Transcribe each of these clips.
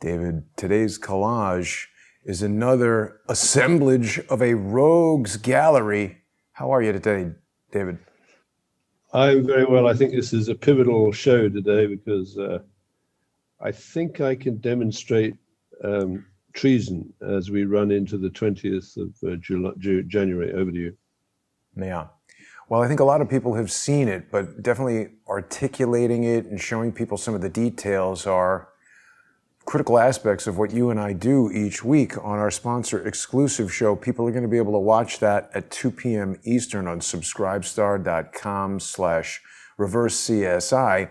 David, today's collage is another assemblage of a rogues gallery. How are you today, David? I'm very well. I think this is a pivotal show today because I think I can demonstrate treason as we run into the 20th of January. Over to you. Yeah. Well, I think a lot of people have seen it, but definitely articulating it and showing people some of the details are critical aspects of what you and I do each week on our sponsor exclusive show. People are going to be able to watch that at 2 p.m. Eastern on subscribestar.com/reversecsi,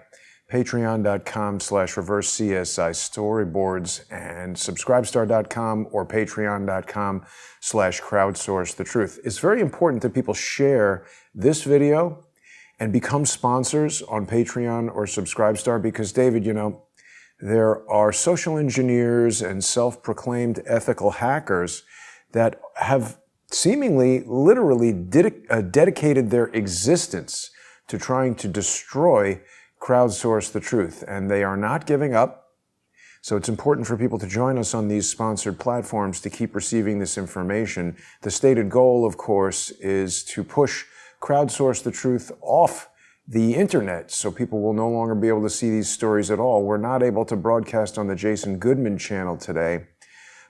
patreon.com/reversecsi storyboards, and subscribestar.com or patreon.com/crowdsource the truth. It's very important that people share this video and become sponsors on Patreon or Subscribestar because, David, you know, there are social engineers and self-proclaimed ethical hackers that have seemingly, literally dedicated their existence to trying to destroy Crowdsource the truth, and they are not giving up. So it's important for people to join us on these sponsored platforms to keep receiving this information. The stated goal, of course, is to push Crowdsource the truth off the internet, so people will no longer be able to see these stories at all. We're not able to broadcast on the Jason Goodman channel today.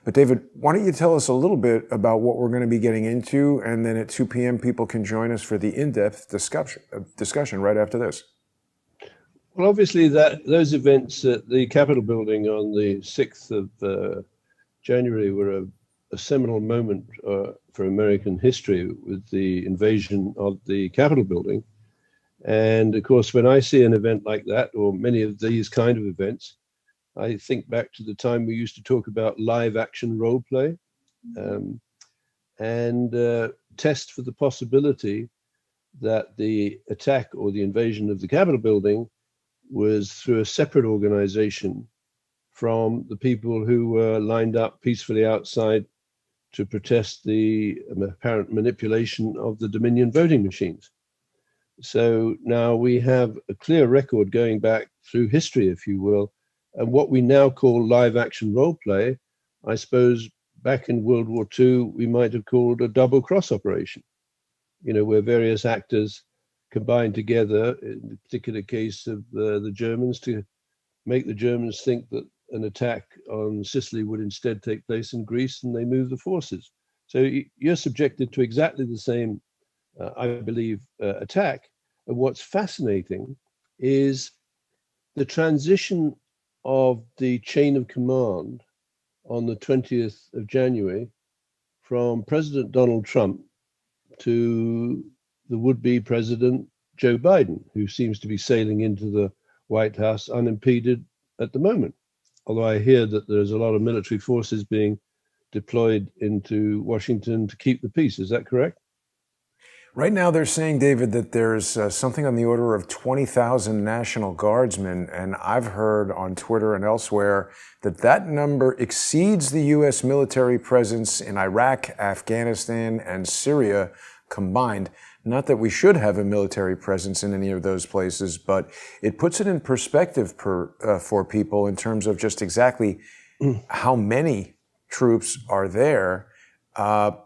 But David, why don't you tell us a little bit about what we're going to be getting into, and then at 2 p.m. people can join us for the in-depth discussion right after this. Well, obviously those events at the Capitol building on the 6th of January were a seminal moment for American history with the invasion of the Capitol building. And of course, when I see an event like that, or many of these kind of events, I think back to the time we used to talk about live action role play and test for the possibility that the attack or the invasion of the Capitol building was through a separate organization from the people who were lined up peacefully outside to protest the apparent manipulation of the Dominion voting machines. So now we have a clear record going back through history, if you will, and what we now call live action role play, I suppose back in World War II, we might have called a double cross operation, you know, where various actors combined together, in the particular case of the Germans, to make the Germans think that an attack on Sicily would instead take place in Greece, and they move the forces. So you're subjected to exactly the same I believe, attack. And what's fascinating is the transition of the chain of command on the 20th of January from President Donald Trump to the would-be President Joe Biden, who seems to be sailing into the White House unimpeded at the moment. Although I hear that there's a lot of military forces being deployed into Washington to keep the peace. Is that correct? Right now, they're saying, David, that there's something on the order of 20,000 National Guardsmen, and I've heard on Twitter and elsewhere that that number exceeds the U.S. military presence in Iraq, Afghanistan, and Syria combined. Not that we should have a military presence in any of those places, but it puts it in perspective for people in terms of just exactly how many troops are there. Yeah.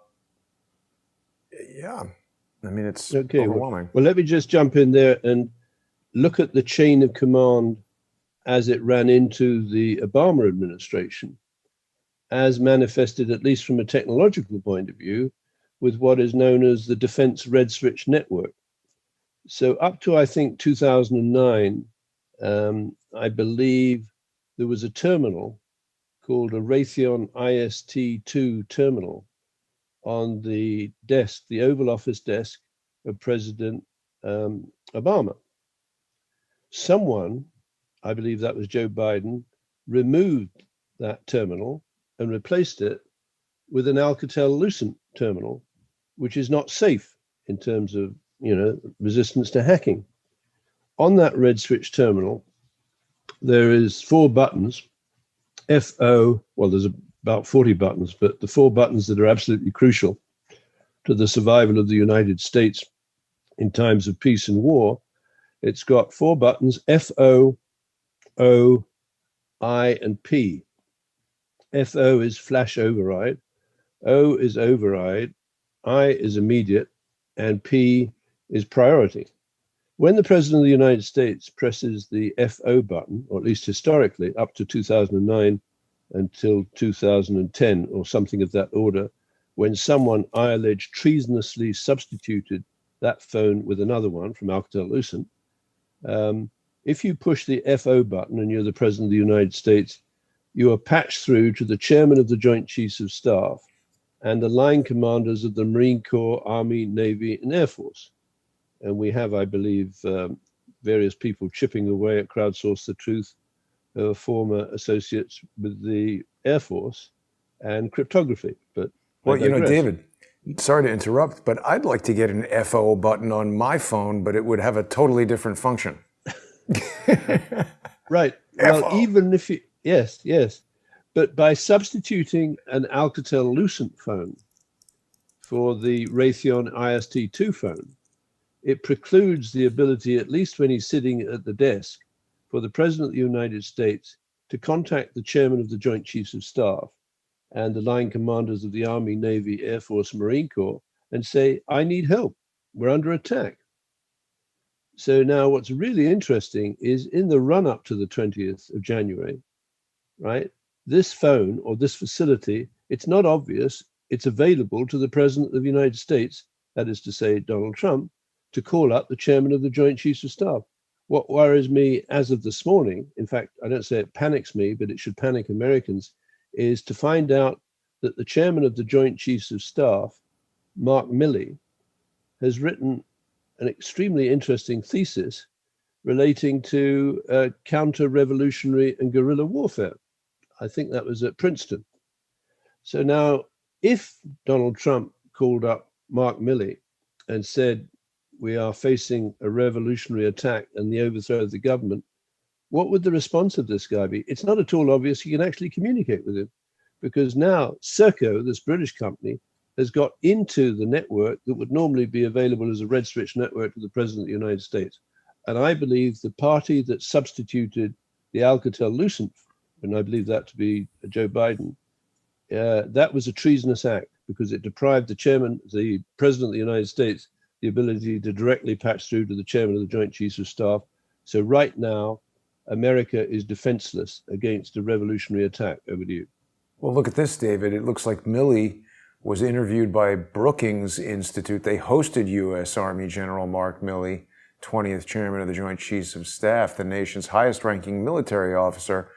I mean, it's overwhelming. Well, let me just jump in there and look at the chain of command as it ran into the Obama administration, as manifested, at least from a technological point of view, with what is known as the Defense Red Switch Network. So up to, I think, 2009, I believe there was a terminal called a Raytheon IST-2 terminal on the desk, the Oval Office desk of President Obama. Someone, I believe that was Joe Biden, removed that terminal and replaced it with an Alcatel-Lucent terminal, which is not safe in terms of, you know, resistance to hacking. On that red switch terminal, there is 4 buttons, FO, well, there's about 40 buttons, but the 4 buttons that are absolutely crucial to the survival of the United States in times of peace and war, it's got 4 buttons, FO, O, I, and P. FO is flash override, O is override, I is immediate, and P is priority. When the President of the United States presses the FO button, or at least historically up to 2009 until 2010 or something of that order, when someone, I allege, treasonously substituted that phone with another one from Alcatel-Lucent, if you push the FO button and you're the President of the United States, you are patched through to the Chairman of the Joint Chiefs of Staff and the line commanders of the Marine Corps, Army, Navy, and Air Force. And we have, I believe, various people chipping away at Crowdsource the Truth, who are former associates with the Air Force and cryptography. But well, you know, David, sorry to interrupt, but I'd like to get an FO button on my phone, but it would have a totally different function. Right. Well, even if you, yes. But by substituting an Alcatel-Lucent phone for the Raytheon IST-2 phone, it precludes the ability, at least when he's sitting at the desk, for the President of the United States to contact the Chairman of the Joint Chiefs of Staff and the line commanders of the Army, Navy, Air Force, Marine Corps, and say, I need help. We're under attack. So now what's really interesting is in the run-up to the 20th of January, right, this phone or this facility, it's not obvious, it's available to the President of the United States, that is to say, Donald Trump, to call up the Chairman of the Joint Chiefs of Staff. What worries me as of this morning, in fact, I don't say it panics me, but it should panic Americans, is to find out that the Chairman of the Joint Chiefs of Staff, Mark Milley, has written an extremely interesting thesis relating to counter-revolutionary and guerrilla warfare. I think that was at Princeton. So now, if Donald Trump called up Mark Milley and said, we are facing a revolutionary attack and the overthrow of the government, what would the response of this guy be? It's not at all obvious you can actually communicate with him, because now SERCO, this British company, has got into the network that would normally be available as a red switch network to the President of the United States. And I believe the party that substituted the Alcatel-Lucent, and I believe that to be Joe Biden, that was a treasonous act because it deprived the President of the United States, the ability to directly patch through to the Chairman of the Joint Chiefs of Staff. So right now, America is defenseless against a revolutionary attack. Over to you. Well, look at this, David. It looks like Milley was interviewed by Brookings Institute. They hosted U.S. Army General Mark Milley, 20th Chairman of the Joint Chiefs of Staff, the nation's highest-ranking military officer.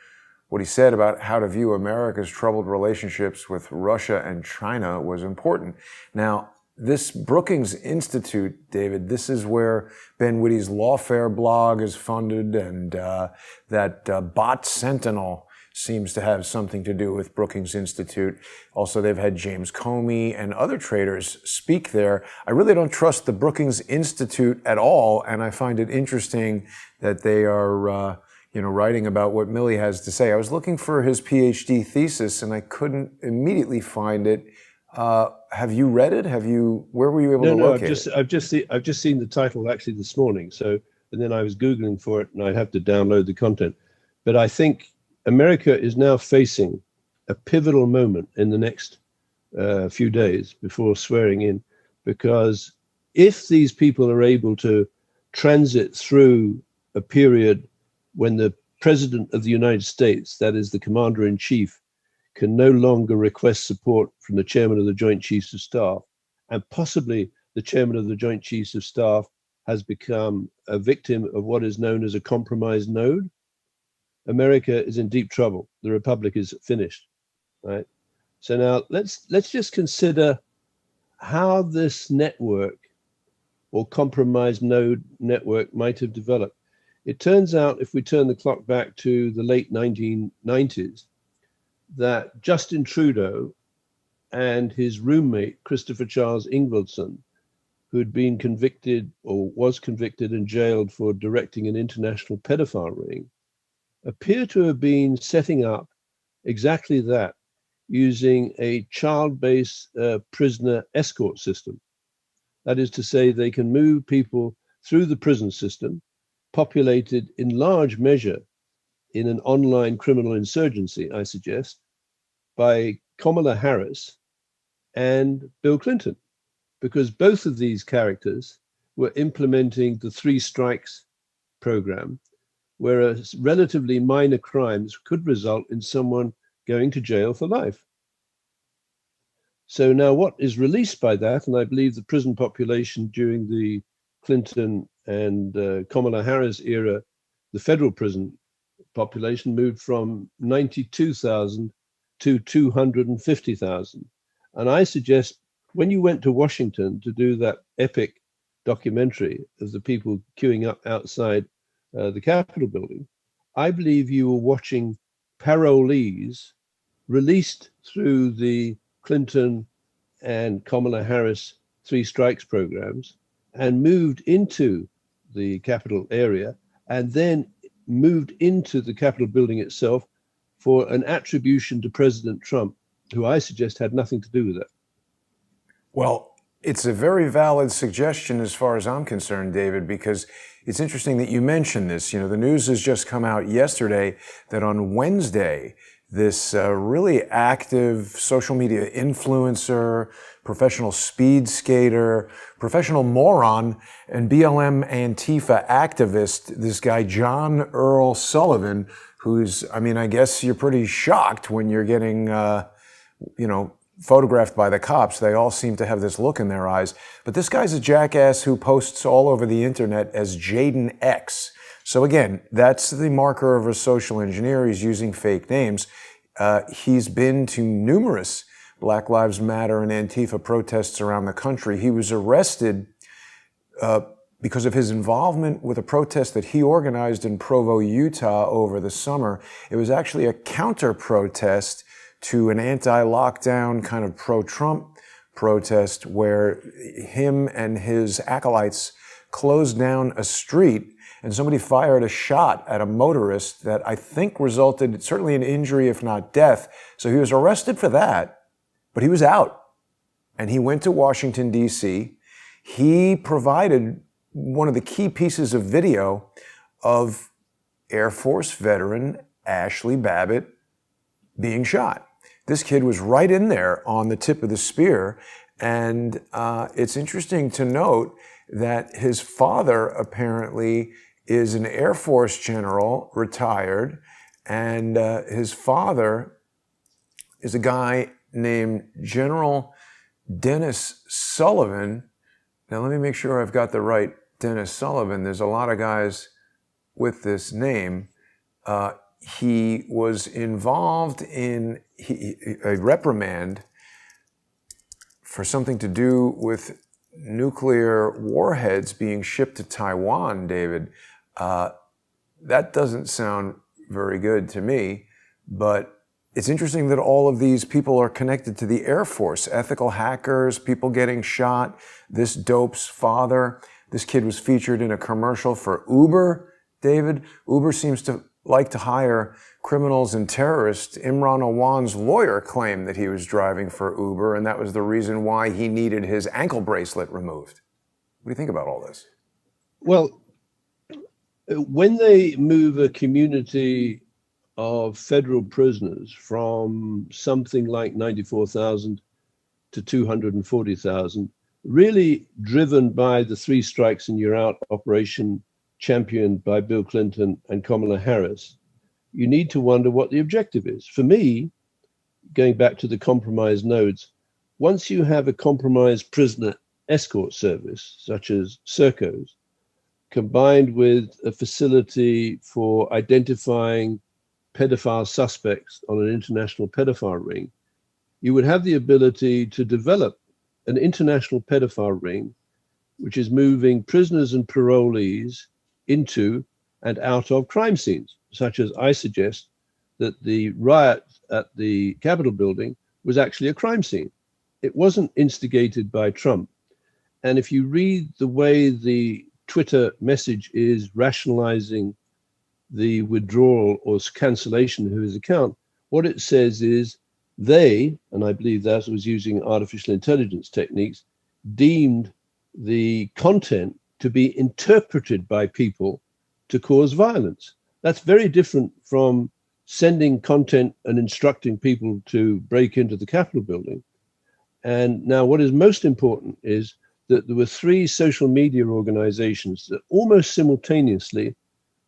What he said about how to view America's troubled relationships with Russia and China was important. Now, this Brookings Institute, David, this is where Ben Whitty's Lawfare blog is funded, and that Bot Sentinel seems to have something to do with Brookings Institute. Also, they've had James Comey and other traders speak there. I really don't trust the Brookings Institute at all, and I find it interesting that they are writing about what Milley has to say. I was looking for his PhD thesis, and I couldn't immediately find it. Have you read it? Where were you able to locate it? I've just seen the title actually this morning. So, and then I was Googling for it and I'd have to download the content. But I think America is now facing a pivotal moment in the next few days before swearing in, because if these people are able to transit through a period when the President of the United States, that is the Commander-in-Chief, can no longer request support from the Chairman of the Joint Chiefs of Staff, and possibly the Chairman of the Joint Chiefs of Staff has become a victim of what is known as a compromised node, America is in deep trouble. The Republic is finished, right? So now let's just consider how this network or compromised node network might have developed. It turns out, if we turn the clock back to the late 1990s, that Justin Trudeau and his roommate, Christopher Charles Ingvelson, who had been convicted or was convicted and jailed for directing an international pedophile ring, appear to have been setting up exactly that using a child-based prisoner escort system. That is to say, they can move people through the prison system, populated in large measure in an online criminal insurgency, I suggest, by Kamala Harris and Bill Clinton, because both of these characters were implementing the three strikes program, whereas relatively minor crimes could result in someone going to jail for life. So now what is released by that, and I believe the prison population during the Clinton and Kamala Harris era, the federal prison population moved from 92,000 to 250,000. And I suggest when you went to Washington to do that epic documentary of the people queuing up outside the Capitol building, I believe you were watching parolees released through the Clinton and Kamala Harris three strikes programs and moved into the Capitol area and then moved into the Capitol building itself for an attribution to President Trump, who I suggest had nothing to do with it. Well, it's a very valid suggestion as far as I'm concerned, David, because it's interesting that you mentioned this. You know, the news has just come out yesterday that on Wednesday, this really active social media influencer, professional speed skater, professional moron, and BLM Antifa activist, this guy, John Earl Sullivan, who's, I mean, I guess you're pretty shocked when you're getting, photographed by the cops. They all seem to have this look in their eyes. But this guy's a jackass who posts all over the internet as Jaden X. So again, that's the marker of a social engineer. He's using fake names. He's been to numerous Black Lives Matter and Antifa protests around the country. He was arrested because of his involvement with a protest that he organized in Provo, Utah over the summer. It was actually a counter-protest to an anti-lockdown kind of pro-Trump protest where him and his acolytes closed down a street and somebody fired a shot at a motorist that I think resulted certainly in injury, if not death. So he was arrested for that, but he was out. And he went to Washington, D.C. He provided one of the key pieces of video of Air Force veteran Ashley Babbitt being shot. This kid was right in there on the tip of the spear. And it's interesting to note that his father apparently is an Air Force general, retired, and his father is a guy named General Dennis Sullivan. Now let me make sure I've got the right Dennis Sullivan. There's a lot of guys with this name. He was involved in a reprimand for something to do with nuclear warheads being shipped to Taiwan, David. That doesn't sound very good to me, but it's interesting that all of these people are connected to the Air Force, ethical hackers, people getting shot, this dope's father. This kid was featured in a commercial for Uber, David. Uber seems to like to hire criminals and terrorists. Imran Awan's lawyer claimed that he was driving for Uber, and that was the reason why he needed his ankle bracelet removed. What do you think about all this? Well, when they move a community of federal prisoners from something like 94,000 to 240,000, really driven by the three strikes and you're out operation championed by Bill Clinton and Kamala Harris, you need to wonder what the objective is. For me, going back to the compromised nodes, once you have a compromised prisoner escort service, such as SERCO's, combined with a facility for identifying pedophile suspects on an international pedophile ring, you would have the ability to develop an international pedophile ring, which is moving prisoners and parolees into and out of crime scenes, such as I suggest that the riot at the Capitol building was actually a crime scene. It wasn't instigated by Trump. And if you read the way the Twitter message is rationalizing the withdrawal or cancellation of his account, what it says is they, and I believe that was using artificial intelligence techniques, deemed the content to be interpreted by people to cause violence. That's very different from sending content and instructing people to break into the Capitol building. And now what is most important is that there were 3 social media organizations that almost simultaneously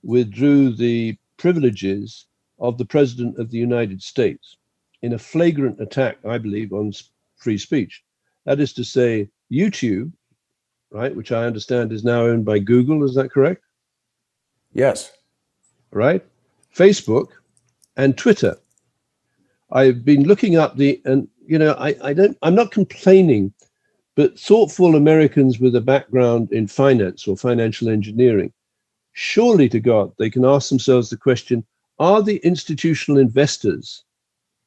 withdrew the privileges of the President of the United States in a flagrant attack, I believe, on free speech. That is to say, YouTube, right, which I understand is now owned by Google, is that correct? Yes. Right? Facebook and Twitter. I've been looking up I'm not complaining, but thoughtful Americans with a background in finance or financial engineering, surely to God, they can ask themselves the question, are the institutional investors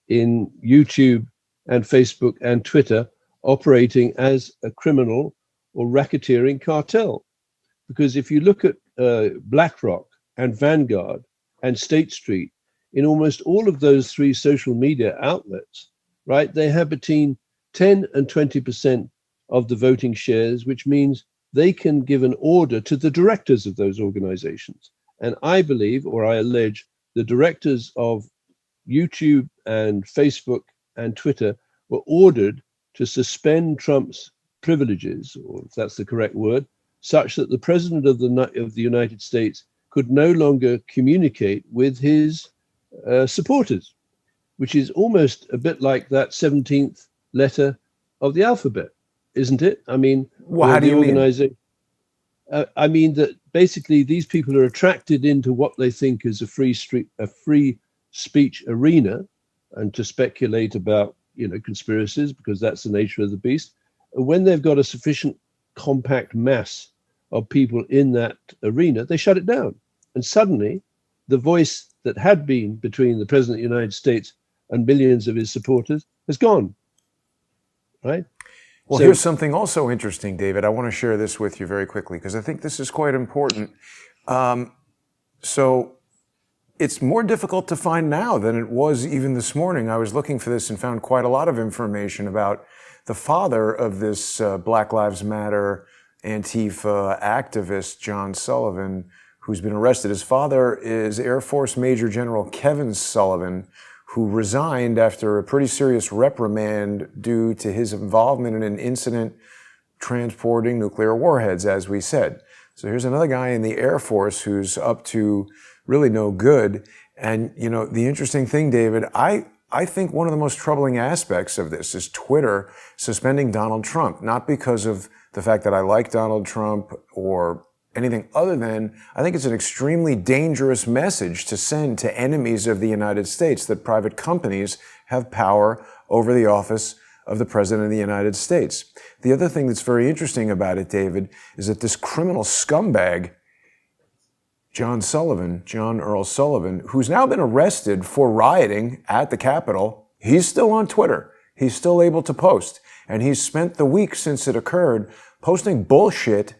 in YouTube and Facebook and Twitter operating as a criminal or racketeering cartel? Because if you look at BlackRock and Vanguard and State Street, in almost all of those 3 social media outlets, right, they have between 10 and 20% of the voting shares, which means they can give an order to the directors of those organizations. And I believe, or I allege, the directors of YouTube and Facebook and Twitter were ordered to suspend Trump's privileges, or if that's the correct word, such that the president of the United States could no longer communicate with his supporters, which is almost a bit like that 17th letter of the alphabet, isn't it? I mean, well, how do you mean? I mean that basically these people are attracted into what they think is a free speech arena, and to speculate about conspiracies, because that's the nature of the beast. When they've got a sufficient compact mass of people in that arena, they shut it down, and suddenly the voice that had been between the president of the United States and millions of his supporters has gone. Right? Well, here's something also interesting, David. I want to share this with you very quickly because I think this is quite important. So it's more difficult to find now than it was even this morning. I was looking for this and found quite a lot of information about the father of this Black Lives Matter Antifa activist, John Sullivan, who's been arrested. His father is Air Force Major General Kevin Sullivan, who resigned after a pretty serious reprimand due to his involvement in an incident transporting nuclear warheads, as we said. So here's another guy in the Air Force who's up to really no good. And, the interesting thing, David, I think one of the most troubling aspects of this is Twitter suspending Donald Trump, not because of the fact that I like Donald Trump or anything other than I think it's an extremely dangerous message to send to enemies of the United States that private companies have power over the office of the President of the United States. The other thing that's very interesting about it, David, is that this criminal scumbag, John Earl Sullivan, who's now been arrested for rioting at the Capitol, he's still on Twitter. He's still able to post. And he's spent the week since it occurred posting bullshit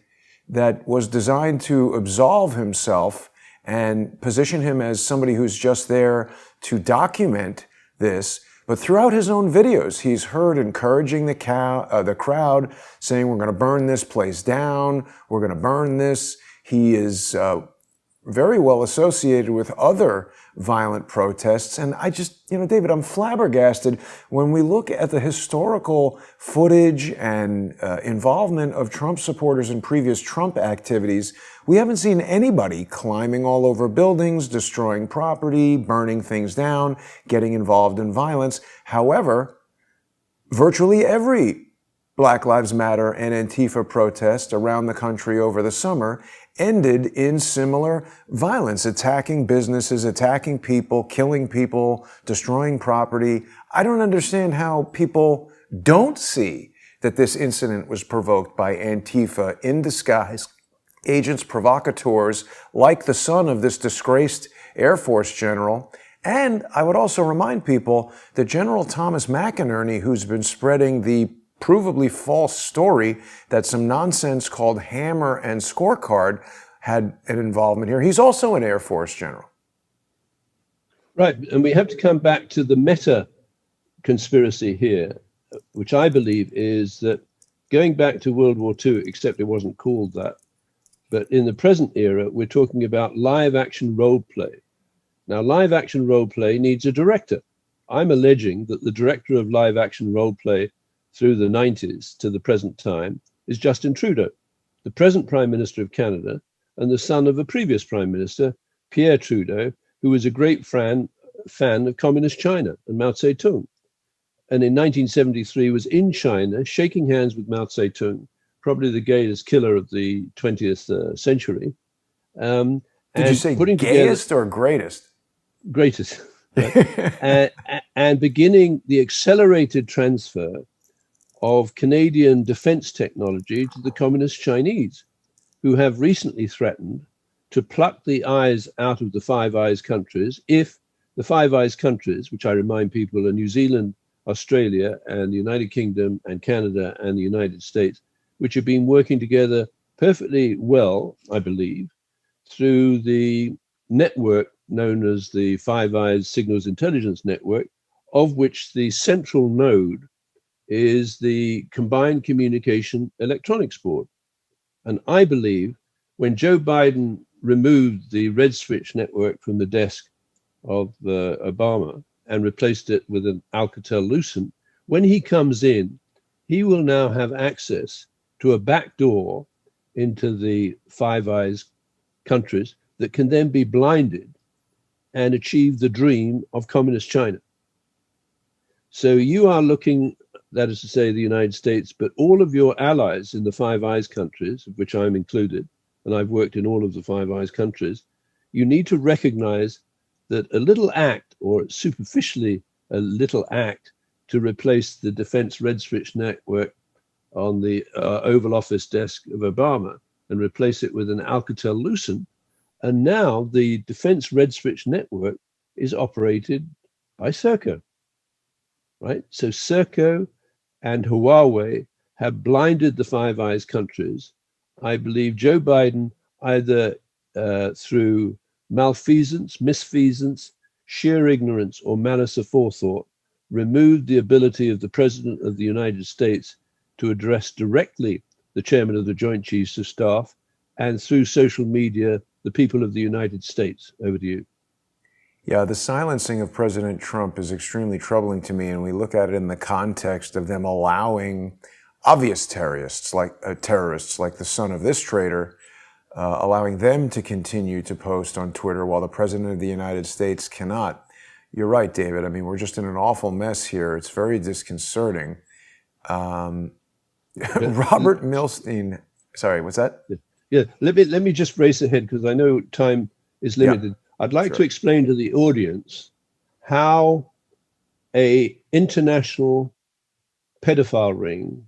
that was designed to absolve himself and position him as somebody who's just there to document this. But throughout his own videos, he's heard encouraging the crowd, saying, we're going to burn this place down, we're going to burn this. He is very well associated with other violent protests. And I just, David, I'm flabbergasted when we look at the historical footage and involvement of Trump supporters in previous Trump activities. We haven't seen anybody climbing all over buildings, destroying property, burning things down, getting involved in violence. However, virtually every Black Lives Matter and Antifa protest around the country over the summer ended in similar violence, attacking businesses, attacking people, killing people, destroying property. I don't understand how people don't see that this incident was provoked by Antifa in disguise, agents provocateurs like the son of this disgraced Air Force general. And I would also remind people that General Thomas McInerney, who's been spreading the provably false story that some nonsense called Hammer and Scorecard had an involvement here. He's also an Air Force general. Right, and we have to come back to the meta conspiracy here, which I believe is that going back to World War II, except it wasn't called that, but in the present era, we're talking about live action role play. Now, live action role play needs a director. I'm alleging that the director of live action role play through the 90s to the present time is Justin Trudeau, the present Prime Minister of Canada and the son of a previous Prime Minister, Pierre Trudeau, who was a great fan of Communist China and Mao Zedong. And in 1973 was in China shaking hands with Mao Zedong, probably the gayest killer of the 20th century. Did you say gayest or greatest? Greatest. And beginning the accelerated transfer of Canadian defense technology to the Communist Chinese, who have recently threatened to pluck the eyes out of the Five Eyes countries if the Five Eyes countries, which I remind people are New Zealand, Australia, and the United Kingdom, and Canada, and the United States, which have been working together perfectly well, I believe, through the network known as the Five Eyes Signals Intelligence Network, of which the central node is the Combined Communication Electronics Board. And I believe when Joe Biden removed the Red Switch network from the desk of Obama and replaced it with an Alcatel-Lucent, when he comes in, he will now have access to a back door into the Five Eyes countries that can then be blinded and achieve the dream of communist China. So you are looking, that is to say, the United States, but all of your allies in the Five Eyes countries, of which I'm included, and I've worked in all of the Five Eyes countries, you need to recognize that a little act, or superficially a little act, to replace the defense red switch network on the Oval Office desk of Obama and replace it with an Alcatel-Lucent. And now the defense red switch network is operated by SERCO, right? So SERCO and Huawei have blinded the Five Eyes countries. I believe Joe Biden, either through malfeasance, misfeasance, sheer ignorance, or malice aforethought, removed the ability of the President of the United States to address directly the Chairman of the Joint Chiefs of Staff, and through social media, the people of the United States. Over to you. Yeah, the silencing of President Trump is extremely troubling to me, and we look at it in the context of them allowing obvious terrorists like the son of this traitor, allowing them to continue to post on Twitter while the President of the United States cannot. You're right, David. I mean, we're just in an awful mess here. It's very disconcerting. Robert Milstein, sorry, what's that? Yeah, let me just race ahead because I know time is limited. Yeah, I'd like to explain to the audience how a international pedophile ring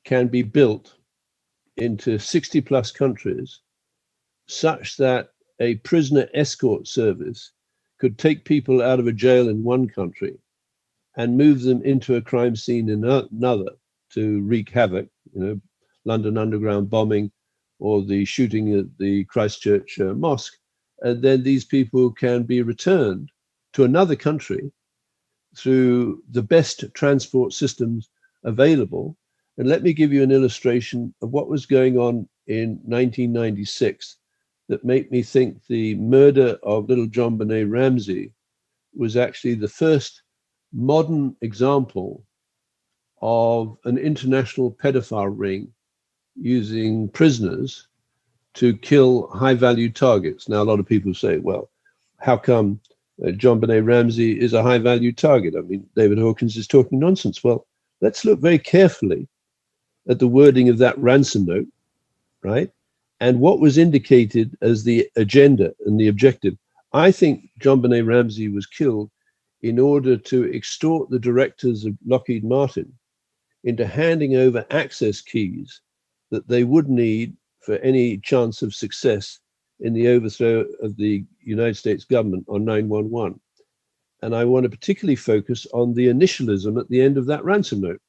can be built into 60 plus countries such that a prisoner escort service could take people out of a jail in one country and move them into a crime scene in another to wreak havoc, London Underground bombing or the shooting at the Christchurch mosque. And then these people can be returned to another country through the best transport systems available. And let me give you an illustration of what was going on in 1996 that made me think the murder of little John Benet Ramsey was actually the first modern example of an international pedophile ring using prisoners to kill high-value targets. Now, a lot of people say, well, how come John Benet Ramsey is a high-value target? I mean, David Hawkins is talking nonsense. Well, let's look very carefully at the wording of that ransom note, right? And what was indicated as the agenda and the objective. I think John Benet Ramsey was killed in order to extort the directors of Lockheed Martin into handing over access keys that they would need for any chance of success in the overthrow of the United States government on 9/11. And I want to particularly focus on the initialism at the end of that ransom note.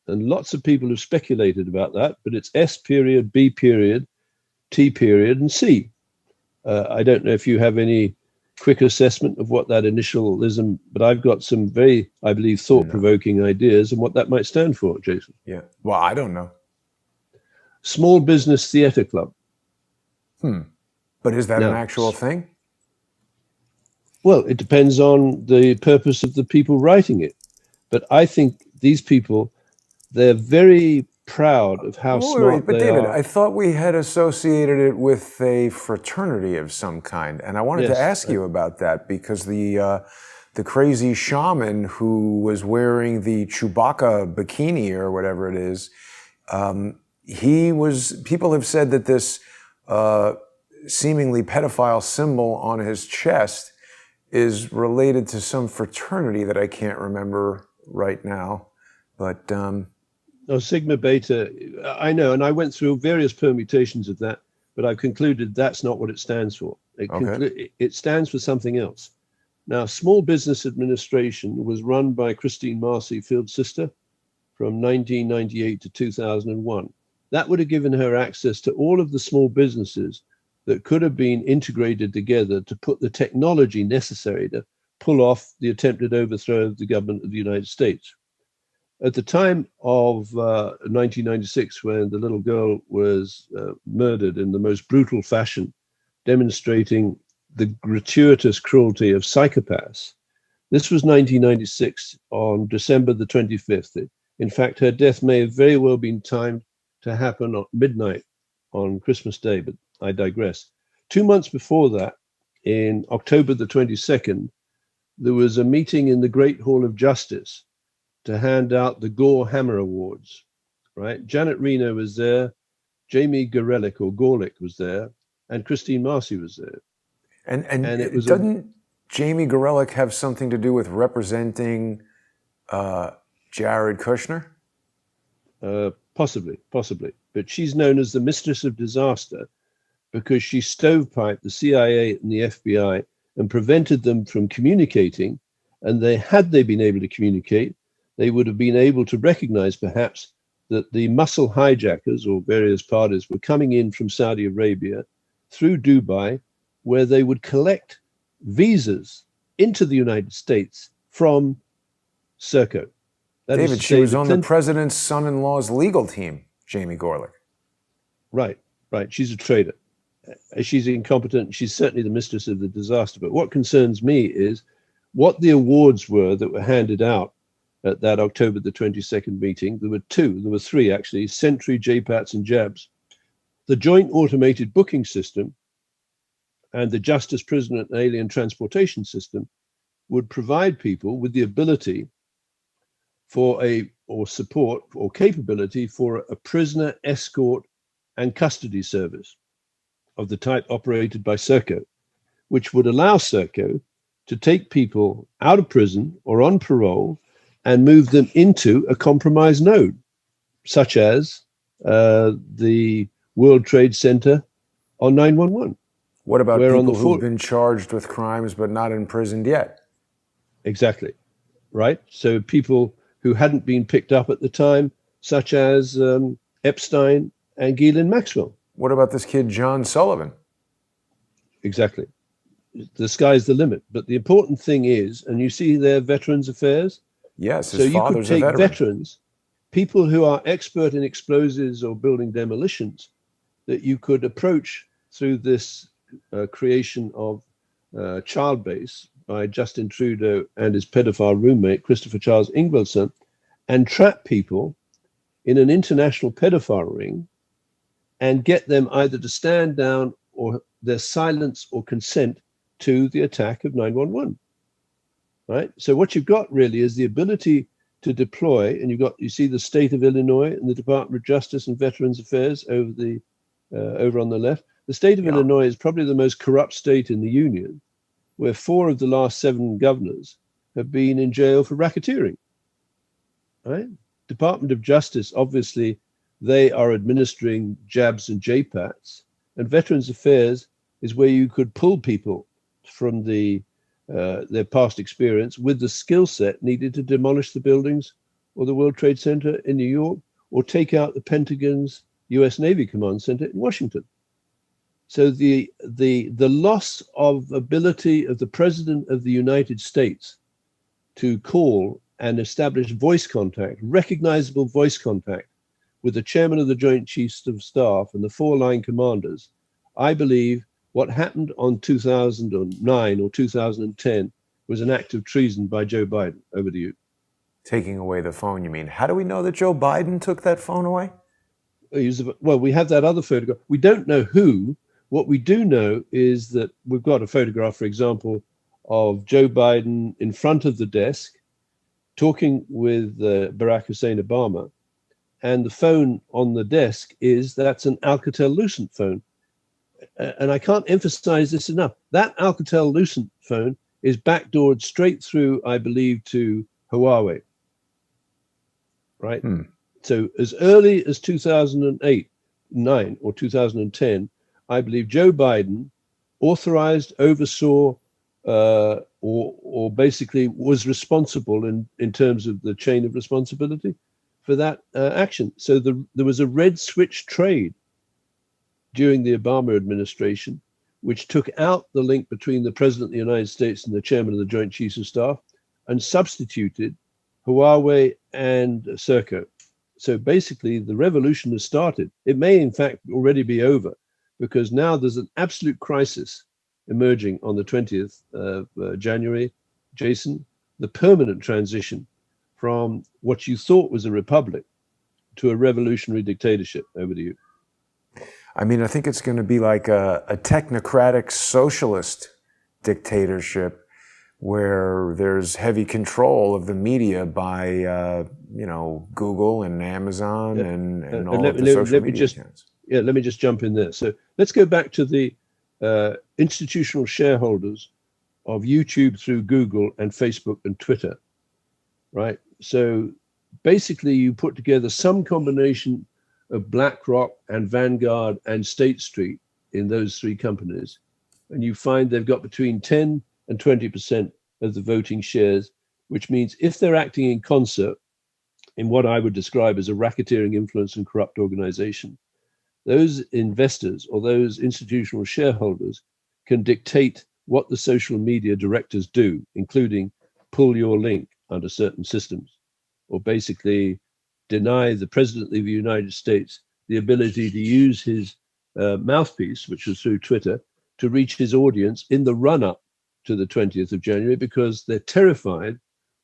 And lots of people have speculated about that, but it's S period, B period, T period, and C. I don't know if you have any quick assessment of what that initialism, but I've got some very, I believe, thought-provoking ideas and what that might stand for, Jason. Yeah, well, I don't know. Small Business Theater Club. But is that an actual thing? Well, it depends on the purpose of the people writing it. But I think these people, they're very proud of how smart But they David, are. I thought we had associated it with a fraternity of some kind, and I wanted to Yes, ask you about that because the crazy shaman who was wearing the Chewbacca bikini or whatever it is, he was. People have said that this seemingly pedophile symbol on his chest is related to some fraternity that I can't remember right now, but. Oh, Sigma Beta, I know, and I went through various permutations of that, but I've concluded that's not what it stands for. It stands for something else. Now, Small Business Administration was run by Christine Marcy, Field's sister, from 1998 to 2001. That would have given her access to all of the small businesses that could have been integrated together to put the technology necessary to pull off the attempted overthrow of the government of the United States. At the time of 1996, when the little girl was murdered in the most brutal fashion, demonstrating the gratuitous cruelty of psychopaths, this was 1996 on December the 25th. In fact, her death may have very well been timed to happen at midnight on Christmas Day, but I digress. 2 months before that, in October the 22nd, there was a meeting in the Great Hall of Justice to hand out the Gore Hammer Awards, right? Janet Reno was there, Jamie Gorelick was there, and Christine Marcy was there. And it was doesn't Jamie Gorelick have something to do with representing Jared Kushner? Possibly. But she's known as the Mistress of Disaster because she stovepiped the CIA and the FBI and prevented them from communicating. And had they been able to communicate, they would have been able to recognize perhaps that the muscle hijackers or various parties were coming in from Saudi Arabia through Dubai, where they would collect visas into the United States from SERCO. David, she was on the president's son-in-law's legal team, Jamie Gorelick. Right. She's a traitor. She's incompetent. She's certainly the mistress of the disaster. But what concerns me is what the awards were that were handed out at that October the 22nd meeting. There were three actually, Sentry, JPATS, and JABS. The Joint Automated Booking System and the Justice, Prisoner, and Alien Transportation System would provide people with the ability support or capability for a prisoner escort and custody service of the type operated by SERCO, which would allow SERCO to take people out of prison or on parole and move them into a compromised node, such as the World Trade Center on 911. What about people who've been charged with crimes but not imprisoned yet? Exactly, right? So people who hadn't been picked up at the time, such as Epstein and Ghislaine Maxwell. What about this kid, John Sullivan? Exactly. The sky's the limit. But the important thing is, and you see their Veterans Affairs? Yes, his father's a veteran. So you could take veterans, people who are expert in explosives or building demolitions, that you could approach through this creation of child base by Justin Trudeau and his pedophile roommate, Christopher Charles Ingvelson, and trap people in an international pedophile ring and get them either to stand down or their silence or consent to the attack of 911. Right? So what you've got really is the ability to deploy, and you see the state of Illinois and the Department of Justice and Veterans Affairs over on the left. The state of Illinois is probably the most corrupt state in the Union, where 4 of the last 7 governors have been in jail for racketeering. Right? Department of Justice, obviously, they are administering JABS and JPATs, and Veterans Affairs is where you could pull people from their past experience with the skill set needed to demolish the buildings or the World Trade Center in New York or take out the Pentagon's US Navy Command Center in Washington. So the loss of ability of the President of the United States to call and establish voice contact, recognizable voice contact with the chairman of the Joint Chiefs of Staff and the 4 line commanders, I believe what happened on 2009 or 2010 was an act of treason by Joe Biden. Over to you. Taking away the phone, you mean? How do we know that Joe Biden took that phone away? Well, we have that other photograph. We don't know who. What we do know is that we've got a photograph, for example, of Joe Biden in front of the desk talking with Barack Hussein Obama. And the phone on the desk that's an Alcatel-Lucent phone. And I can't emphasize this enough. That Alcatel-Lucent phone is backdoored straight through, I believe, to Huawei. Right? So as early as 2008, 9 or 2010, I believe Joe Biden authorized, oversaw, or basically was responsible in terms of the chain of responsibility for that action. So there was a red switch trade during the Obama administration, which took out the link between the President of the United States and the Chairman of the Joint Chiefs of Staff and substituted Huawei and SERCO. So basically, the revolution has started. It may, in fact, already be over, because now there's an absolute crisis emerging on the 20th of January, Jason, the permanent transition from what you thought was a republic to a revolutionary dictatorship. Over to you. I mean, I think it's going to be like a technocratic socialist dictatorship where there's heavy control of the media by, Google and Amazon and all of the social media accounts. Yeah, let me just jump in there. So let's go back to the institutional shareholders of YouTube through Google and Facebook and Twitter, right? So basically you put together some combination of BlackRock and Vanguard and State Street in those three companies, and you find they've got between 10 and 20% of the voting shares, which means if they're acting in concert in what I would describe as a racketeering, influence, and corrupt organization, those investors or those institutional shareholders can dictate what the social media directors do, including pull your link under certain systems, or basically deny the President of the United States the ability to use his mouthpiece, which was through Twitter, to reach his audience in the run-up to the 20th of January, because they're terrified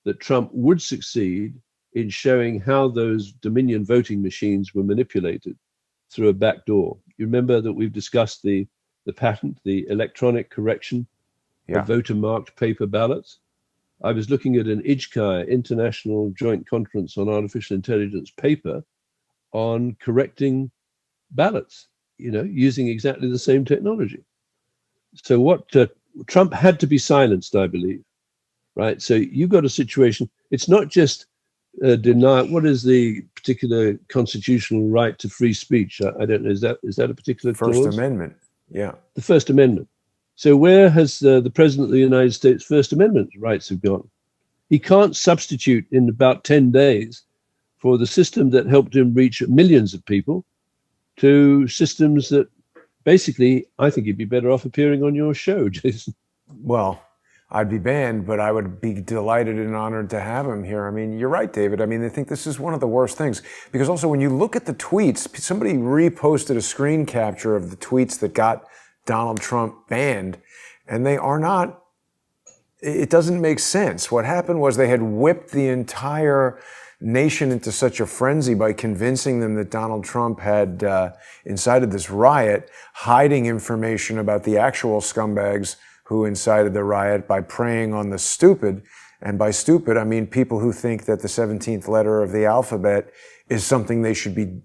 that Trump would succeed in showing how those Dominion voting machines were manipulated through a back door. You remember that we've discussed the patent, the electronic correction of voter-marked paper ballots. I was looking at an IJCAI, International Joint Conference on Artificial Intelligence paper on correcting ballots, using exactly the same technology. So what Trump had to be silenced, I believe, right? So you've got a situation, it's not just deny, what is the particular constitutional right to free speech? I don't know, is that a particular clause? First Amendment, yeah. The First Amendment. So where has the President of the United States First Amendment rights have gone? He can't substitute in about 10 days for the system that helped him reach millions of people to systems that basically, I think he'd be better off appearing on your show, Jason. Well, I'd be banned, but I would be delighted and honored to have him here. I mean, you're right, David. I mean, I think this is one of the worst things, because also when you look at the tweets, somebody reposted a screen capture of the tweets that got Donald Trump banned, and they are not, it doesn't make sense. What happened was they had whipped the entire nation into such a frenzy by convincing them that Donald Trump had incited this riot, hiding information about the actual scumbags who incited the riot by preying on the stupid. And by stupid, I mean people who think that the 17th letter of the alphabet is something they should be,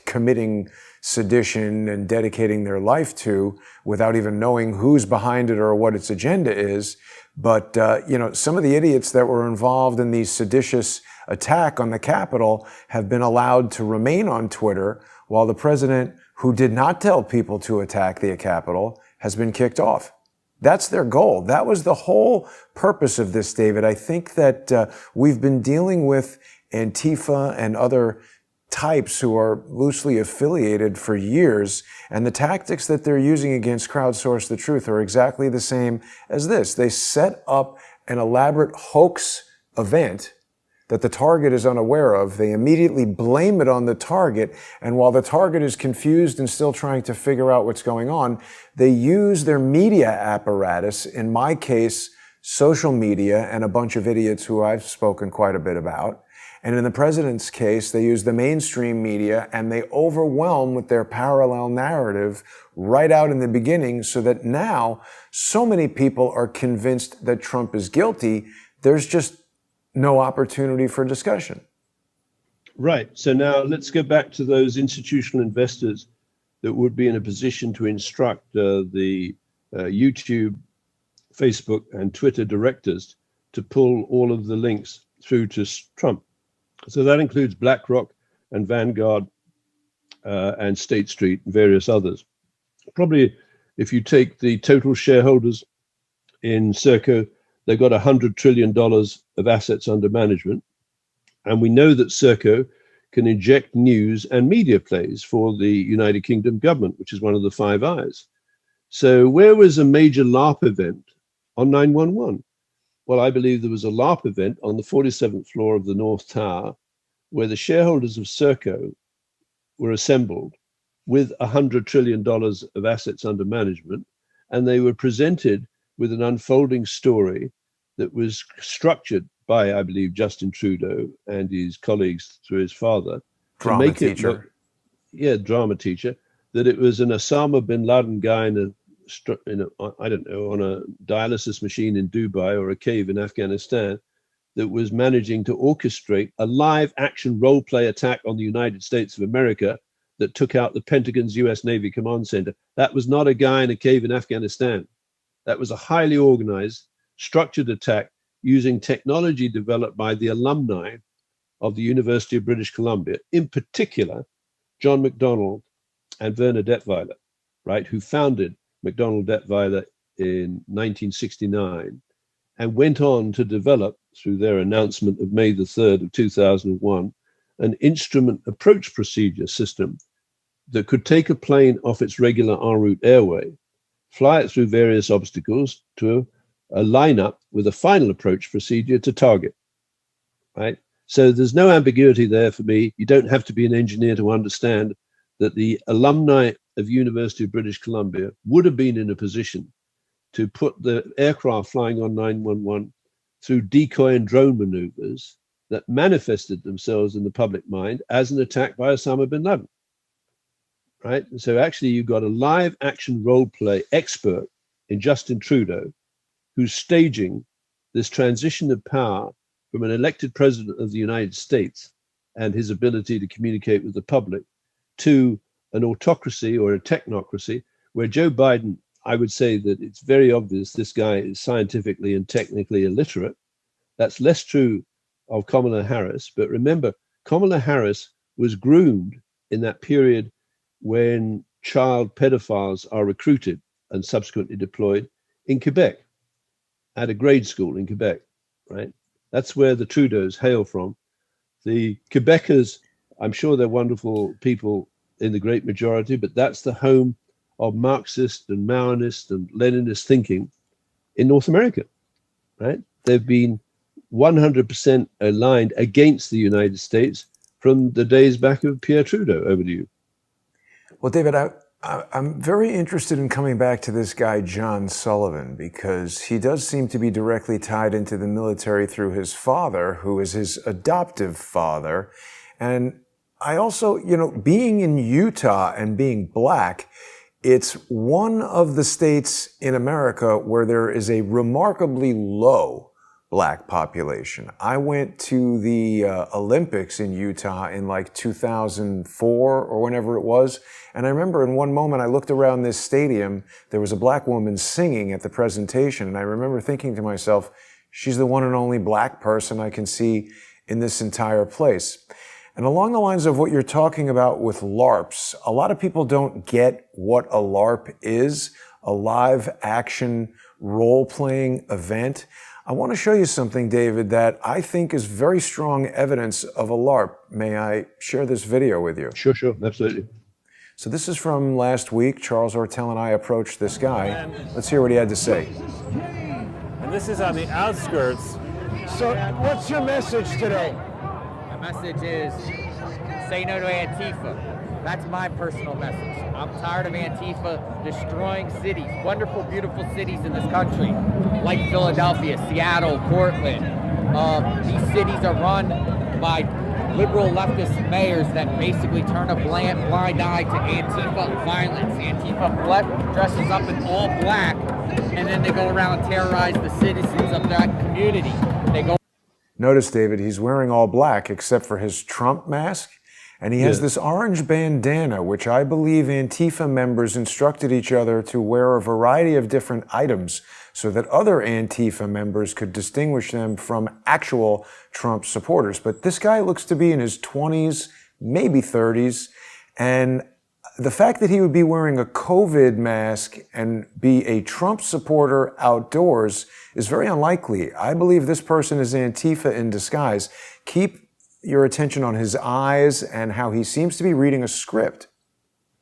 committing sedition and dedicating their life to without even knowing who's behind it or what its agenda is. But, some of the idiots that were involved in the seditious attack on the Capitol have been allowed to remain on Twitter, while the president, who did not tell people to attack the Capitol, has been kicked off. That's their goal. That was the whole purpose of this, David. I think that we've been dealing with Antifa and other types who are loosely affiliated for years, and the tactics that they're using against Crowdsource the Truth are exactly the same as this. They set up an elaborate hoax event that the target is unaware of. They immediately blame it on the target. And while the target is confused and still trying to figure out what's going on, they use their media apparatus, in my case, social media and a bunch of idiots who I've spoken quite a bit about. And in the president's case, they use the mainstream media and they overwhelm with their parallel narrative right out in the beginning, so that now so many people are convinced that Trump is guilty, there's just no opportunity for discussion. Right. So now let's go back to those institutional investors that would be in a position to instruct the YouTube, Facebook, and Twitter directors to pull all of the links through to Trump. So that includes BlackRock and Vanguard and State Street and various others. Probably if you take the total shareholders in SERCO, they've got $100 trillion of assets under management. And we know that SERCO can inject news and media plays for the United Kingdom government, which is one of the Five Eyes. So where was a major LARP event on 9/11? Well, I believe there was a LARP event on the 47th floor of the North Tower where the shareholders of SERCO were assembled with $100 trillion of assets under management, and they were presented with an unfolding story that was structured by, I believe, Justin Trudeau and his colleagues through his father. Drama teacher. Drama teacher. That it was an Osama bin Laden guy on a dialysis machine in Dubai or a cave in Afghanistan that was managing to orchestrate a live action role play attack on the United States of America that took out the Pentagon's US Navy Command Center. That was not a guy in a cave in Afghanistan. That was a highly organized, structured attack using technology developed by the alumni of the University of British Columbia, in particular, John McDonnell and Werner Detweiler, right, who founded McDonnell Detweiler in 1969 and went on to develop, through their announcement of May the 3rd of 2001, an instrument approach procedure system that could take a plane off its regular en route airway, fly it through various obstacles to line up with a final approach procedure to target, right? So there's no ambiguity there for me. You don't have to be an engineer to understand that the alumni of University of British Columbia would have been in a position to put the aircraft flying on 911 through decoy and drone maneuvers that manifested themselves in the public mind as an attack by Osama bin Laden, right? And so actually you've got a live action role play expert in Justin Trudeau who's staging this transition of power from an elected president of the United States and his ability to communicate with the public to an autocracy or a technocracy where Joe Biden, I would say that it's very obvious this guy is scientifically and technically illiterate. That's less true of Kamala Harris. But remember, Kamala Harris was groomed in that period when child pedophiles are recruited and subsequently deployed in Quebec, at a grade school in Quebec, right? That's where the Trudeaus hail from. The Quebecers, I'm sure they're wonderful people in the great majority, but that's the home of Marxist and Maoist and Leninist thinking in North America, right? They've been 100% aligned against the United States from the days back of Pierre Trudeau. Over to you. Well, David, I'm very interested in coming back to this guy, John Sullivan, because he does seem to be directly tied into the military through his father, who is his adoptive father. And I also, being in Utah and being black, it's one of the states in America where there is a remarkably low black population. I went to the Olympics in Utah in like 2004 or whenever it was. And I remember in one moment I looked around this stadium, there was a black woman singing at the presentation. And I remember thinking to myself, she's the one and only black person I can see in this entire place. And along the lines of what you're talking about with LARPs, a lot of people don't get what a LARP is, a live action role-playing event. I want to show you something, David, that I think is very strong evidence of a LARP. May I share this video with you? Sure, absolutely. So this is from last week. Charles Ortel and I approached this guy. Let's hear what he had to say. And this is on the outskirts So, what's your message today? My message is say no to Antifa. That's my personal message. I'm tired of Antifa destroying cities, wonderful, beautiful cities in this country, like Philadelphia, Seattle, Portland. These cities are run by liberal leftist mayors that basically turn a blind eye to Antifa violence. Antifa dresses up in all black, and then they go around and terrorize the citizens of that community. They go. Notice, David, he's wearing all black except for his Trump mask. And he has this orange bandana, which I believe Antifa members instructed each other to wear a variety of different items so that other Antifa members could distinguish them from actual Trump supporters. But this guy looks to be in his 20s, maybe 30s. And the fact that he would be wearing a COVID mask and be a Trump supporter outdoors is very unlikely. I believe this person is Antifa in disguise. Keep your attention on his eyes and how he seems to be reading a script.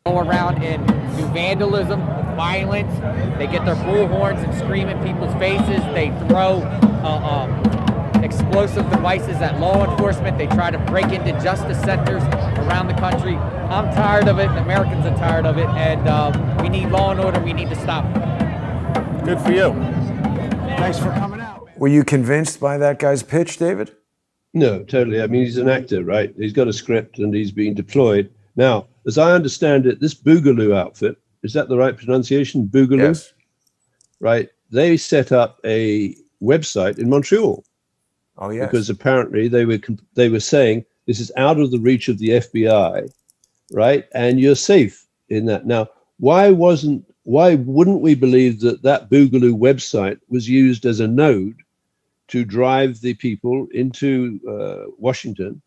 Go around and do vandalism, violence. They get their bullhorns and scream in people's faces. They throw explosive devices at law enforcement. They try to break into justice centers around the country. I'm tired of it. The Americans are tired of it. And we need law and order. We need to stop it. Good for you. Thanks for coming out. Were you convinced by that guy's pitch, David? No, totally. I mean, he's an actor, right? He's got a script and he's being deployed. Now, as I understand it, this Boogaloo outfit, is that the right pronunciation? Boogaloo? Yes. Right. They set up a website in Montreal. Oh, yes. Because apparently they were saying this is out of the reach of the FBI, right? And you're safe in that. Now, why wouldn't we believe that Boogaloo website was used as a node to drive the people into Washington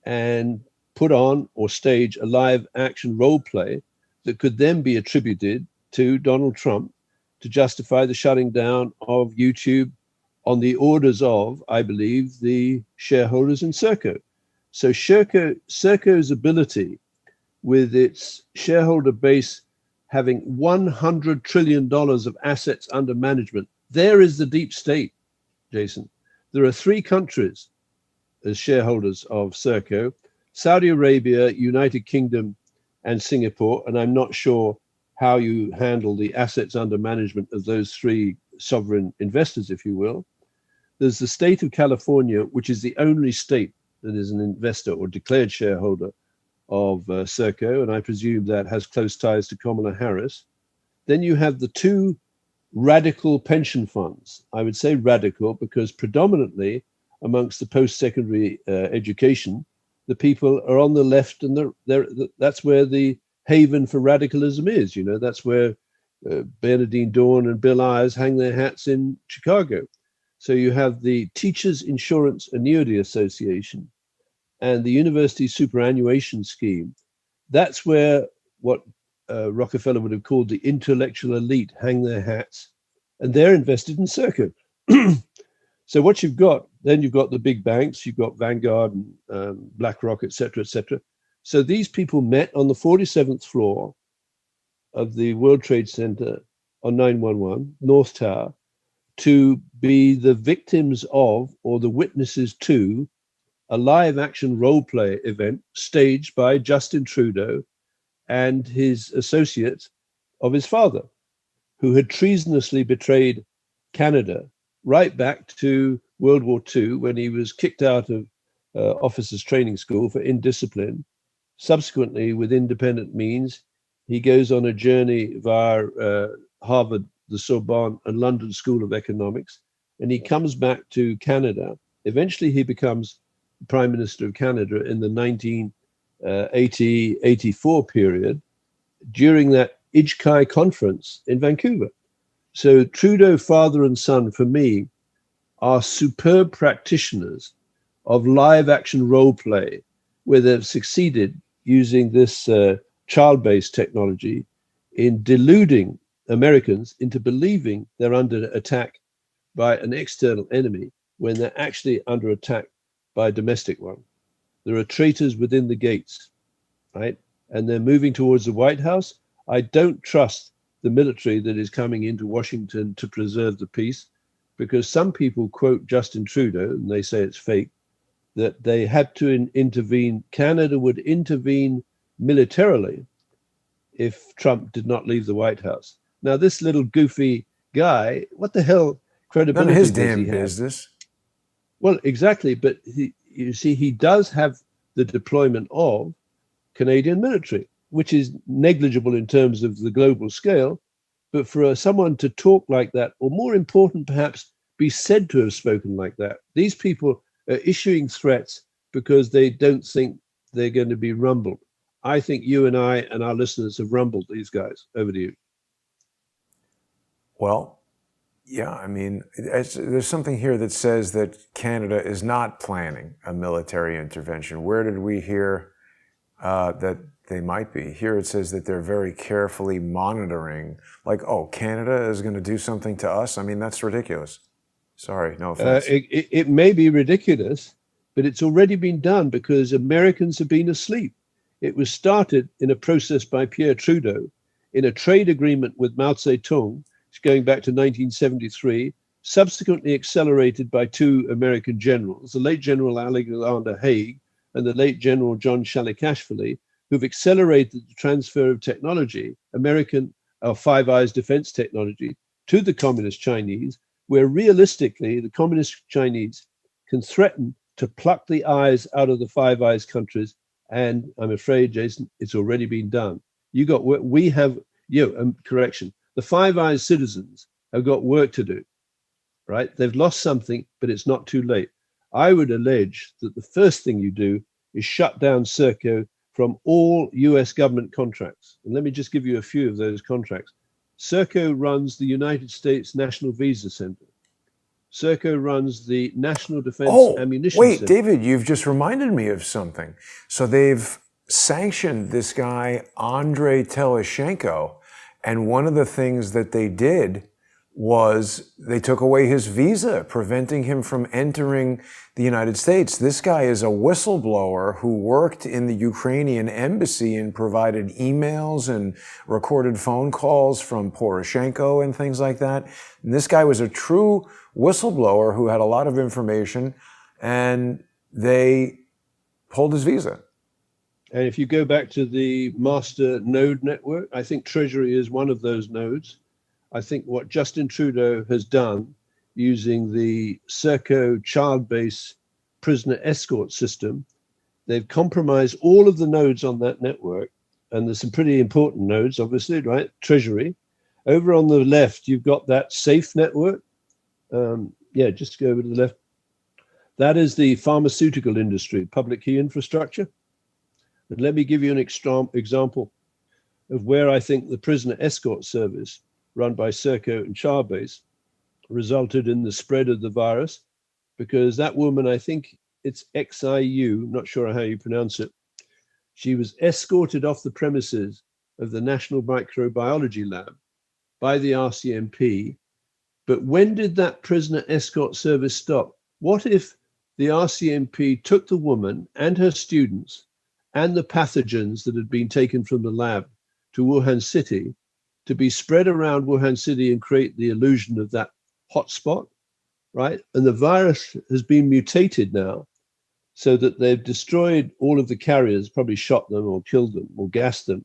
and put on or stage a live action role play that could then be attributed to Donald Trump to justify the shutting down of YouTube on the orders of, I believe, the shareholders in SERCO. So SERCO's ability, with its shareholder base having $100 trillion of assets under management, there is the deep state, Jason. There are 3 countries as shareholders of SERCO: Saudi Arabia, United Kingdom, and Singapore. And I'm not sure how you handle the assets under management of those 3 sovereign investors, if you will. There's the state of California, which is the only state that is an investor or declared shareholder of SERCO, and I presume that has close ties to Kamala Harris. Then you have the 2 radical pension funds. I would say radical because predominantly amongst the post-secondary education, the people are on the left, and that's where the haven for radicalism is. You know, that's where Bernardine Dawn and Bill Ayers hang their hats in Chicago. So you have the Teachers Insurance Annuity Association and the University Superannuation Scheme. That's where what Rockefeller would have called the intellectual elite hang their hats, and they're invested in SERCO. So what you've got, then you've got the big banks, you've got Vanguard and BlackRock, et cetera, et cetera. So these people met on the 47th floor of the World Trade Center on 911, North Tower, to be the victims of or the witnesses to a live action role play event staged by Justin Trudeau and his associates of his father, who had treasonously betrayed Canada right back to World War II when he was kicked out of officers training school for indiscipline. Subsequently, with independent means, he goes on a journey via Harvard, the Sorbonne, and London School of Economics, and he comes back to Canada. Eventually, he becomes Prime Minister of Canada in the 1980-84 period during that IJCAI conference in Vancouver. So Trudeau, father and son, for me, are superb practitioners of live action role play, where they've succeeded using this child-based technology in deluding Americans into believing they're under attack by an external enemy when they're actually under attack by a domestic one. There are traitors within the gates, right? And they're moving towards the White House. I don't trust the military that is coming into Washington to preserve the peace, because some people quote Justin Trudeau, and they say it's fake, that they had to intervene, Canada would intervene militarily if Trump did not leave the White House. Now, this little goofy guy, what the hell credibility None of his does damn he have? business. Well, exactly. But you see, he does have the deployment of Canadian military, which is negligible in terms of the global scale. But for someone to talk like that, or more important, perhaps, be said to have spoken like that, these people are issuing threats because they don't think they're going to be rumbled. I think you and I and our listeners have rumbled these guys. Over to you. Well, yeah, I mean, there's something here that says that Canada is not planning a military intervention. Where did we hear that they might be? Here it says that they're very carefully monitoring, like, oh, Canada is going to do something to us? I mean, that's ridiculous. Sorry, no offense. It may be ridiculous, but it's already been done because Americans have been asleep. It was started in a process by Pierre Trudeau in a trade agreement with Mao Zedong, going back to 1973, subsequently accelerated by two American generals, the late General Alexander Haig and the late General John Shalikashvili, who've accelerated the transfer of technology, American Five Eyes defense technology, to the Communist Chinese, where realistically the Communist Chinese can threaten to pluck the eyes out of the Five Eyes countries. And I'm afraid, Jason, it's already been done. Correction. The Five Eyes citizens have got work to do, right? They've lost something, but it's not too late. I would allege that the first thing you do is shut down SERCO from all US government contracts. And let me just give you a few of those contracts. SERCO runs the United States National Visa Center. SERCO runs the National Defense Ammunition Center. David, you've just reminded me of something. So they've sanctioned this guy, Andrei Teleshenko, and one of the things that they did was they took away his visa, preventing him from entering the United States. This guy is a whistleblower who worked in the Ukrainian embassy and provided emails and recorded phone calls from Poroshenko and things like that. And this guy was a true whistleblower who had a lot of information, and they pulled his visa. And if you go back to the master node network, I think Treasury is one of those nodes. I think what Justin Trudeau has done using the SERCO child-based prisoner escort system, they've compromised all of the nodes on that network. And there's some pretty important nodes, obviously, right? Treasury. Over on the left, you've got that SAFE network. Just go over to the left. That is the pharmaceutical industry, public key infrastructure. And let me give you an example of where I think the prisoner escort service run by SERCO and Charbase resulted in the spread of the virus, because that woman, I think it's XIU, not sure how you pronounce it, she was escorted off the premises of the National Microbiology Lab by the RCMP. But when did that prisoner escort service stop? What if the RCMP took the woman and her students and the pathogens that had been taken from the lab to Wuhan City to be spread around Wuhan City and create the illusion of that hotspot, right? And the virus has been mutated now so that they've destroyed all of the carriers, probably shot them or killed them or gassed them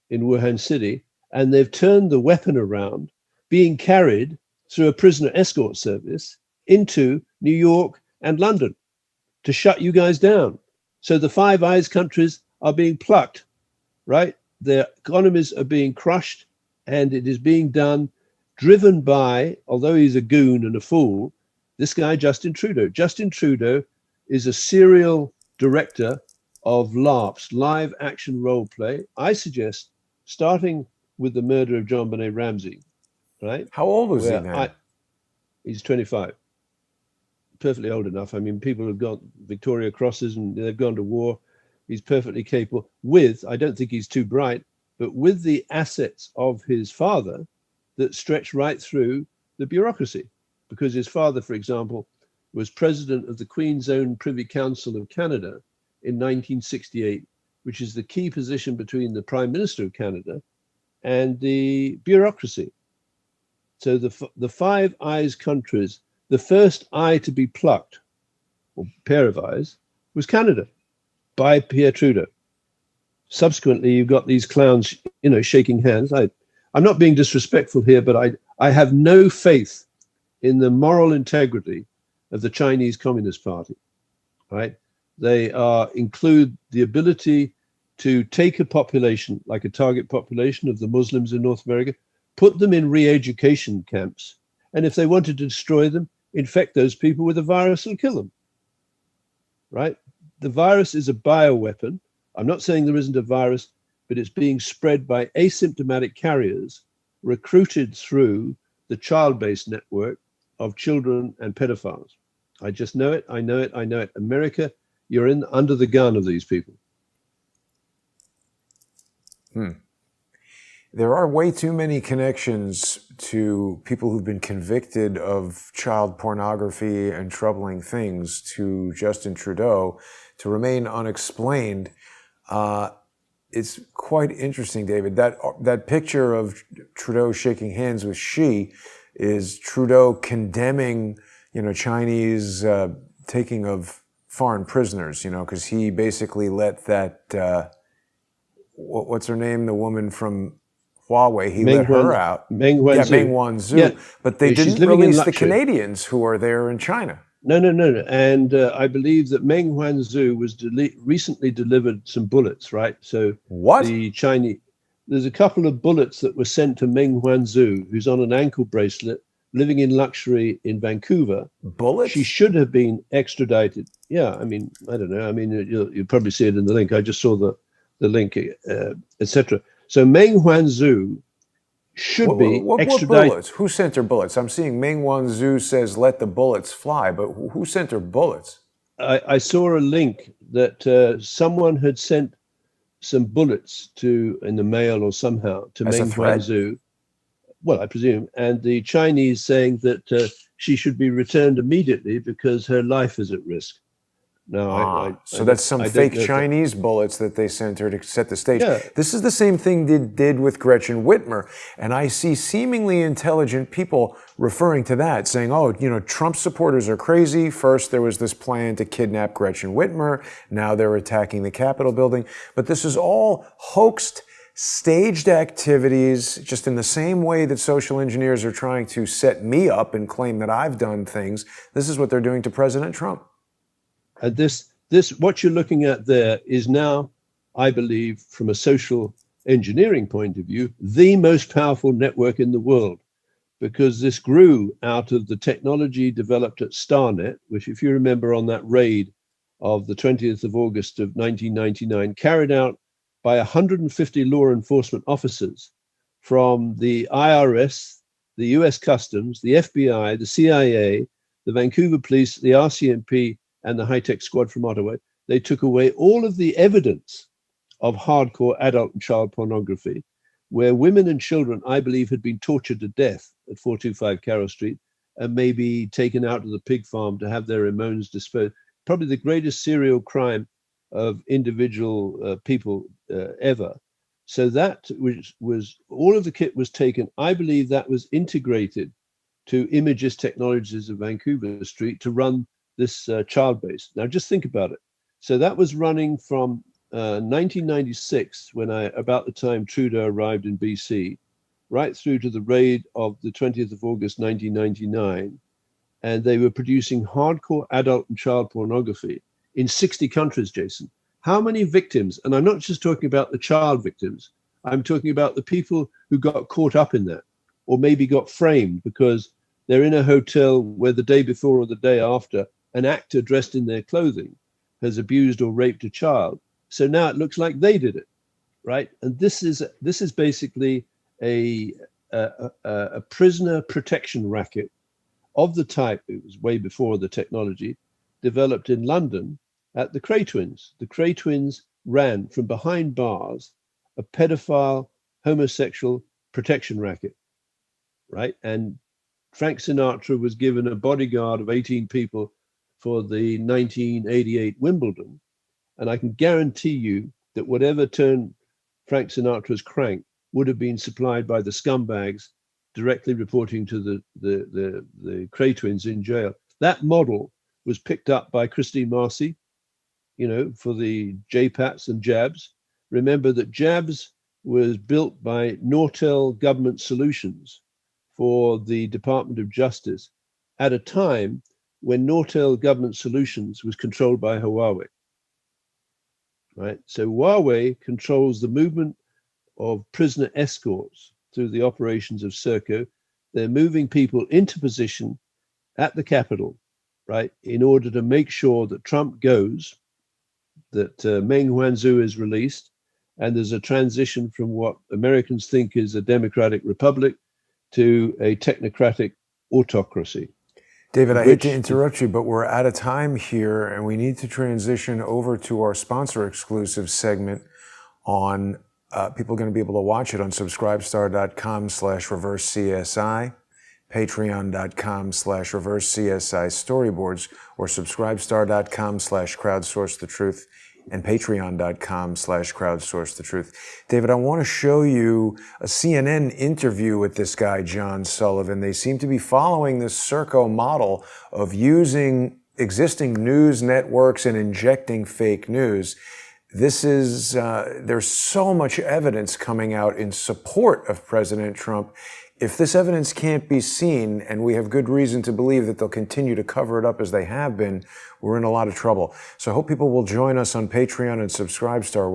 in Wuhan City. And they've turned the weapon around, being carried through a prisoner escort service into New York and London to shut you guys down. So the Five Eyes countries are being plucked, right? Their economies are being crushed, and it is being done, driven by, although he's a goon and a fool, this guy, Justin Trudeau. Justin Trudeau is a serial director of LARPs, live action role play. I suggest starting with the murder of John Benet Ramsey, right? How old was he now? He's 25. Perfectly old enough. I mean, people have got Victoria Crosses and they've gone to war. He's perfectly capable with, I don't think he's too bright, but with the assets of his father that stretch right through the bureaucracy. Because his father, for example, was president of the Queen's Own Privy Council of Canada in 1968, which is the key position between the Prime Minister of Canada and the bureaucracy. So the Five Eyes countries the first eye to be plucked, or pair of eyes, was Canada by Pierre Trudeau. Subsequently, you've got these clowns, shaking hands. I'm not being disrespectful here, but I have no faith in the moral integrity of the Chinese Communist Party, right? They include the ability to take a population, like a target population of the Muslims in North America, put them in re-education camps, and if they wanted to destroy them, infect those people with a virus and kill them, right? The virus is a bioweapon. I'm not saying there isn't a virus, but it's being spread by asymptomatic carriers recruited through the child-based network of children and pedophiles. I just know it. I know it. I know it. America, you're under the gun of these people. There are way too many connections to people who've been convicted of child pornography and troubling things to Justin Trudeau to remain unexplained. It's quite interesting, David. That picture of Trudeau shaking hands with Xi is Trudeau condemning, Chinese taking of foreign prisoners, because he basically let that, what's her name? The woman from Huawei, he let her out. Meng Wanzhou. Meng Wanzhou. Yeah. But they didn't release the Canadians who are there in China. No. And I believe that Meng Wanzhou was recently delivered some bullets, right? So what? The Chinese, there's a couple of bullets that were sent to Meng Wanzhou, who's on an ankle bracelet, living in luxury in Vancouver. Bullets? She should have been extradited. Yeah, I don't know. You'll probably see it in the link. I just saw the link, etc. So Meng Wanzhou should be extradited. What bullets? Who sent her bullets? I'm seeing Meng Wanzhou says, let the bullets fly, but who sent her bullets? I saw a link that someone had sent some bullets in the mail or somehow to Meng Wanzhou. Well, I presume. And the Chinese saying that she should be returned immediately because her life is at risk. No, so that's some fake Chinese bullets that they sent her to set the stage. Yeah. This is the same thing they did with Gretchen Whitmer. And I see seemingly intelligent people referring to that, saying, Trump supporters are crazy. First, there was this plan to kidnap Gretchen Whitmer. Now they're attacking the Capitol building. But this is all hoaxed, staged activities, just in the same way that social engineers are trying to set me up and claim that I've done things. This is what they're doing to President Trump. This what you're looking at there is now, I believe, from a social engineering point of view, the most powerful network in the world, because this grew out of the technology developed at StarNet, which, if you remember, on that raid of the 20th of August of 1999, carried out by 150 law enforcement officers from the IRS, the US Customs, the FBI, the CIA, the Vancouver Police, the RCMP, and the high-tech squad from Ottawa. They took away all of the evidence of hardcore adult and child pornography, where women and children, I believe, had been tortured to death at 425 Carroll Street and maybe taken out to the pig farm to have their remains disposed. Probably the greatest serial crime of individual people ever. So that was all of the kit was taken. I believe that was integrated to Images Technologies of Vancouver Street to run this child base. Now just think about it. So that was running from 1996, about the time Trudeau arrived in BC, right through to the raid of the 20th of August 1999, and they were producing hardcore adult and child pornography in 60 countries, Jason. How many victims? And I'm not just talking about the child victims. I'm talking about the people who got caught up in that, or maybe got framed because they're in a hotel where the day before or the day after, an actor dressed in their clothing has abused or raped a child. So now it looks like they did it, right? And this is basically a prisoner protection racket of the type, it was way before the technology, developed in London at the Cray Twins. The Cray Twins ran from behind bars a pedophile, homosexual protection racket, right? And Frank Sinatra was given a bodyguard of 18 people for the 1988 Wimbledon. And I can guarantee you that whatever turned Frank Sinatra's crank would have been supplied by the scumbags directly reporting to the Cray twins in jail. That model was picked up by Christine Marcy, for the JPATs and JABS. Remember that JABS was built by Nortel Government Solutions for the Department of Justice at a time when Nortel Government Solutions was controlled by Huawei. Right? So Huawei controls the movement of prisoner escorts through the operations of SERCO. They're moving people into position at the Capitol, right, in order to make sure that Trump goes, that Meng Wanzhou is released, and there's a transition from what Americans think is a democratic republic to a technocratic autocracy. David, I hate to interrupt you, but we're out of time here, and we need to transition over to our sponsor exclusive segment on people are going to be able to watch it on subscribestar.com/reverse-CSI, patreon.com/reverse-CSI storyboards, or subscribestar.com/crowdsourcethetruth, and patreon.com/crowdsourcethetruth. David, I want to show you a CNN interview with this guy, John Sullivan. They seem to be following this SERCO model of using existing news networks and injecting fake news. This is, there's so much evidence coming out in support of President Trump. If this evidence can't be seen, and we have good reason to believe that they'll continue to cover it up as they have been, we're in a lot of trouble. So I hope people will join us on Patreon and Subscribestar. We'll